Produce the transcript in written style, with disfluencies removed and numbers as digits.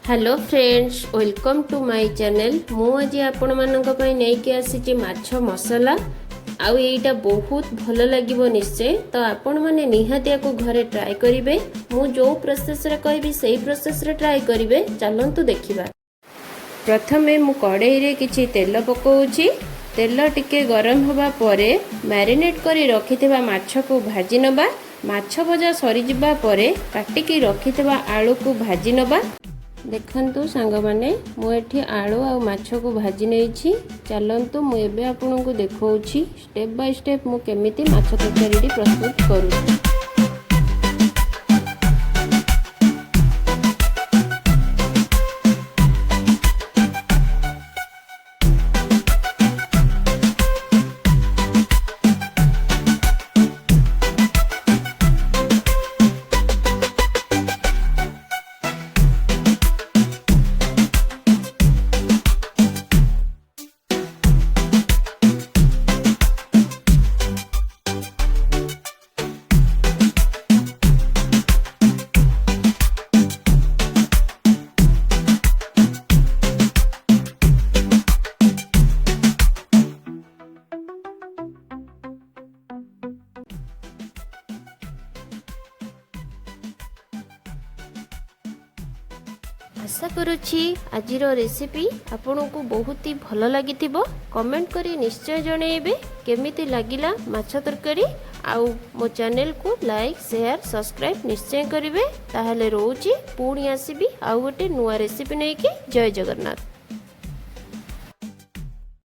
Hello friends, welcome to my channel. मु आज आपण मानक पई नै के आसी माछ मसला आउ एटा बहुत भल लागिबो निश्चय। तो आपण माने निहाती याको घरे ट्राई करिवे। मु जो प्रोसेस रे कहबी सेही प्रोसेस रे ट्राई करिवे। चलंतु देखिबा। प्रथमे मु कढ़ाई रे किछि तेल पकाउछि। तेल टिके गरम होबा परे मैरिनेट करी रखिथिबा माछ को भाजी नबा। माछ भजा सरी जिबा परे काटिकी रखिथिबा आलू को भाजी नबा। देखंतु सांग माने मु एठी आलू आ माछ को भाजी नेछि। चलंतु मु एबे आपनको देखौछि स्टेप बाय स्टेप मु केमिति माछ तरकारी प्रस्तुत करू। आशा करुछि आजिर रेसिपी आपनको बहुत ही भल लगी। कमेंट करी निश्चय जनइबे केमिति लागिला माछ तरकारी। आउ मो चैनल को लाइक शेयर सब्सक्राइब निश्चय करिवे। ताहले रोची पुणी आसीबी आउ गोटे नुआ रेसिपी नहीं कि। जय जगन्नाथ।